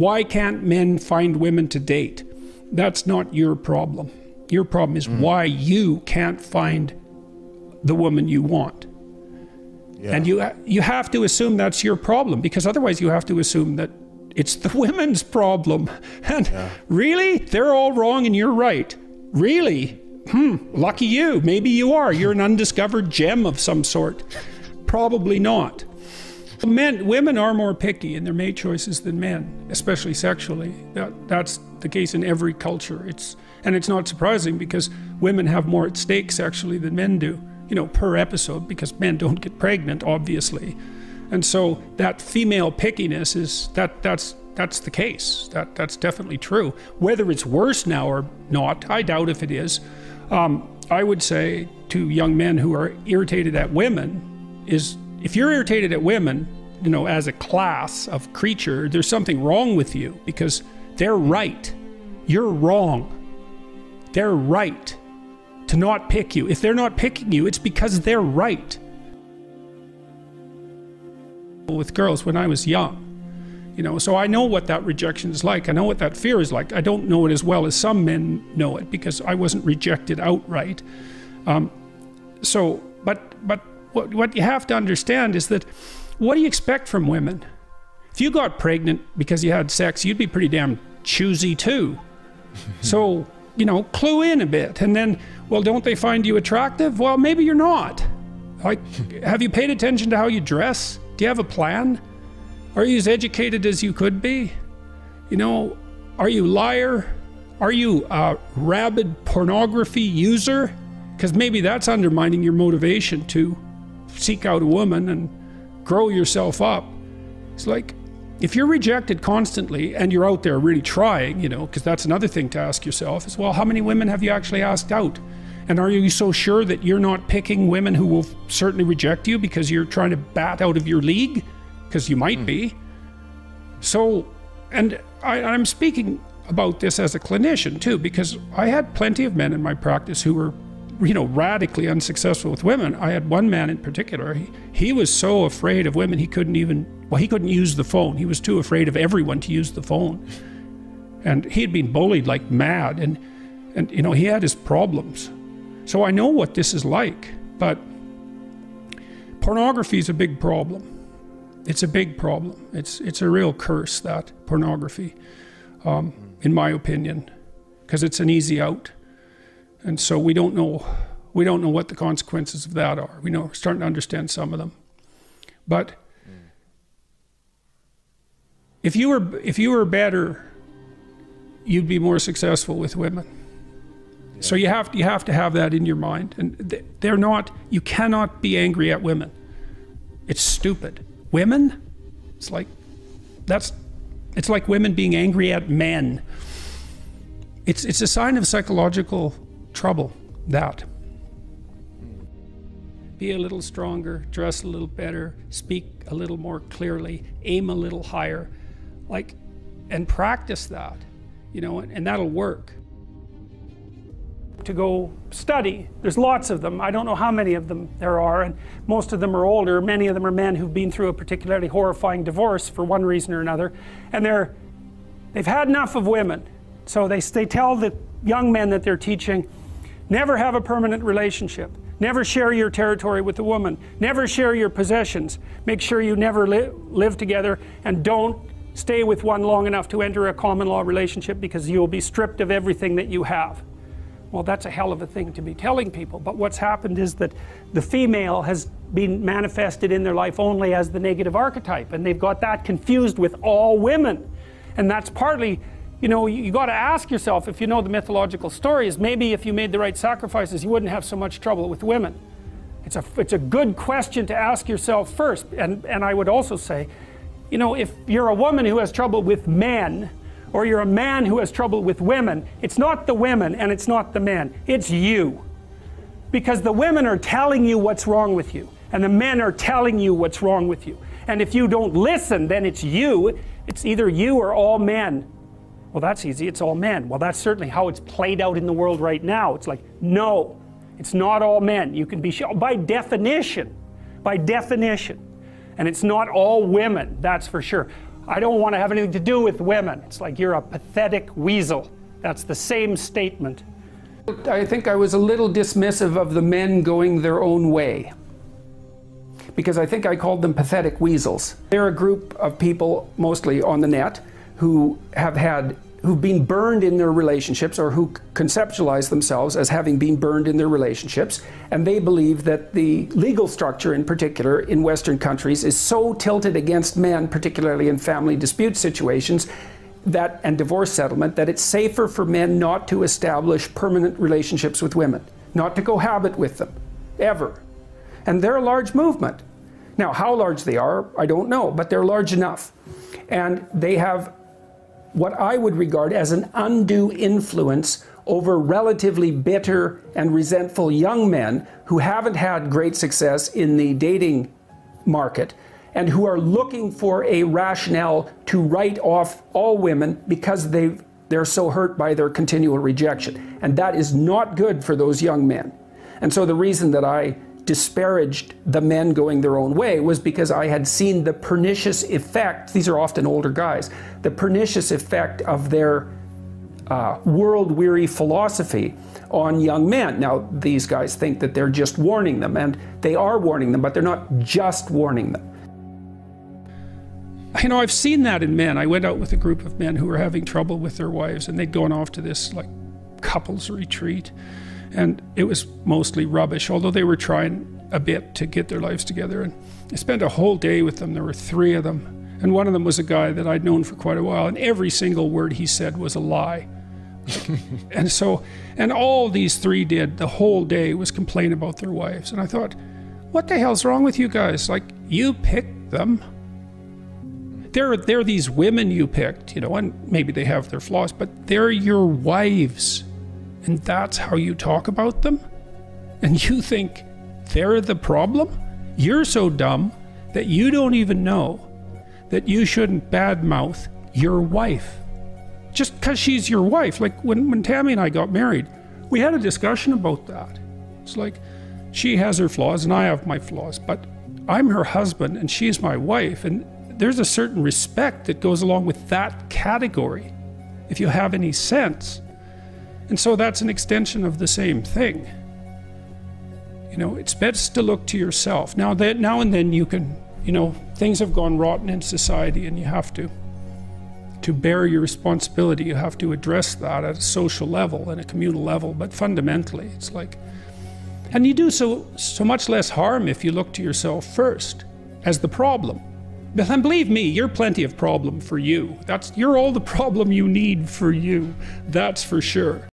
Why can't men find women to date? That's not your problem. Your problem is why you can't find the woman you want. Yeah. And you have to assume that's your problem, because otherwise you have to assume that it's the women's problem. And really? They're all wrong and you're right. Really? Lucky you. Maybe you are. You're an undiscovered gem of some sort. Probably not. Women are more picky in their mate choices than men, especially sexually. That's the case in every culture. And it's not surprising, because women have more at stake sexually than men do, you know, per episode, because men don't get pregnant, obviously. And so that female pickiness is, that's the case. That's definitely true. Whether it's worse now or not, I doubt if it is. I would say to young men who are irritated at women is, if you're irritated at women, you know, as a class of creature, there's something wrong with you, because they're right. You're wrong. They're right to not pick you. If they're not picking you, it's because they're right. With girls when I was young, you know, so I know what that rejection is like. I know what that fear is like. I don't know it as well as some men know it, because I wasn't rejected outright. But what you have to understand is that, what do you expect from women? If you got pregnant because you had sex, you'd be pretty damn choosy too. So, you know, clue in a bit. And then, well, don't they find you attractive? Well, maybe you're not. Like, have you paid attention to how you dress? Do you have a plan? Are you as educated as you could be? You know, are you a liar? Are you a rabid pornography user? Because maybe that's undermining your motivation to seek out a woman and grow yourself up. It's like, if you're rejected constantly and you're out there really trying, you know, because that's another thing to ask yourself is, well, how many women have you actually asked out? And are you so sure that you're not picking women who will certainly reject you because you're trying to bat out of your league? Because you might be. So, and I'm speaking about this as a clinician too, because I had plenty of men in my practice who were, you know, radically unsuccessful with women. I had one man in particular, he was so afraid of women, he couldn't use the phone. He was too afraid of everyone to use the phone. And he had been bullied like mad, and you know, he had his problems. So I know what this is like, but pornography is a big problem. It's a big problem. It's a real curse, that pornography, in my opinion, because it's an easy out. And so we don't know what the consequences of that are. We're starting to understand some of them. But if you were better, you'd be more successful with women. Yeah. So you have to have that in your mind. And you cannot be angry at women. It's stupid. Women, it's like women being angry at men. It's a sign of psychological trouble, that. Be a little stronger, dress a little better, speak a little more clearly, aim a little higher, and practice that, you know, and that'll work. To go study, there's lots of them. I don't know how many of them there are, and most of them are older. Many of them are men who've been through a particularly horrifying divorce for one reason or another, and they've had enough of women. So they tell the young men that they're teaching, never have a permanent relationship. Never share your territory with a woman. Never share your possessions. Make sure you never live together, and don't stay with one long enough to enter a common law relationship, because you'll be stripped of everything that you have. Well, that's a hell of a thing to be telling people. But what's happened is that the female has been manifested in their life only as the negative archetype, and they've got that confused with all women. And that's partly, you know, you got to ask yourself, if you know the mythological stories, maybe if you made the right sacrifices, you wouldn't have so much trouble with women. It's a good question to ask yourself first. And I would also say, you know, if you're a woman who has trouble with men, or you're a man who has trouble with women, it's not the women and it's not the men, it's you. Because the women are telling you what's wrong with you, and the men are telling you what's wrong with you. And if you don't listen, then it's you. It's either you or all men. Well, that's easy, it's all men. Well, that's certainly how it's played out in the world right now. It's like, no, it's not all men. You can be by definition. And it's not all women, that's for sure. I don't want to have anything to do with women. It's like, you're a pathetic weasel. That's the same statement. I think I was a little dismissive of the men going their own way, because I think I called them pathetic weasels. They're a group of people, mostly on the net, who've been burned in their relationships, or who conceptualize themselves as having been burned in their relationships, and they believe that the legal structure in particular in Western countries is so tilted against men, particularly in family dispute situations and divorce settlement, that it's safer for men not to establish permanent relationships with women, not to cohabit with them, ever. And they're a large movement. Now, how large they are, I don't know, but they're large enough. And they have what I would regard as an undue influence over relatively bitter and resentful young men who haven't had great success in the dating market, and who are looking for a rationale to write off all women because they're so hurt by their continual rejection. And that is not good for those young men. And so the reason that I disparaged the men going their own way was because I had seen the pernicious effect, these are often older guys, the pernicious effect of their world-weary philosophy on young men. Now, these guys think that they're just warning them, and they are warning them, but they're not just warning them. You know, I've seen that in men. I went out with a group of men who were having trouble with their wives, and they'd gone off to this like couples retreat, and it was mostly rubbish, although they were trying a bit to get their lives together. And I spent a whole day with them. There were 3 of them, and one of them was a guy that I'd known for quite a while, and every single word he said was a lie. and all these 3 did the whole day was complain about their wives. And I thought, what the hell's wrong with you guys? Like, you picked them. They're these women you picked, you know, and maybe they have their flaws, but they're your wives. And that's how you talk about them? And you think they're the problem? You're so dumb that you don't even know that you shouldn't badmouth your wife. Just because she's your wife. Like when Tammy and I got married, we had a discussion about that. It's like, she has her flaws and I have my flaws, but I'm her husband and she's my wife. And there's a certain respect that goes along with that category, if you have any sense. And so that's an extension of the same thing. You know, it's best to look to yourself. Now and then you can, you know, things have gone rotten in society and you have to bear your responsibility. You have to address that at a social level and a communal level. But fundamentally, it's like, and you do so much less harm if you look to yourself first as the problem. And believe me, you're plenty of problem for you. You're all the problem you need for you. That's for sure.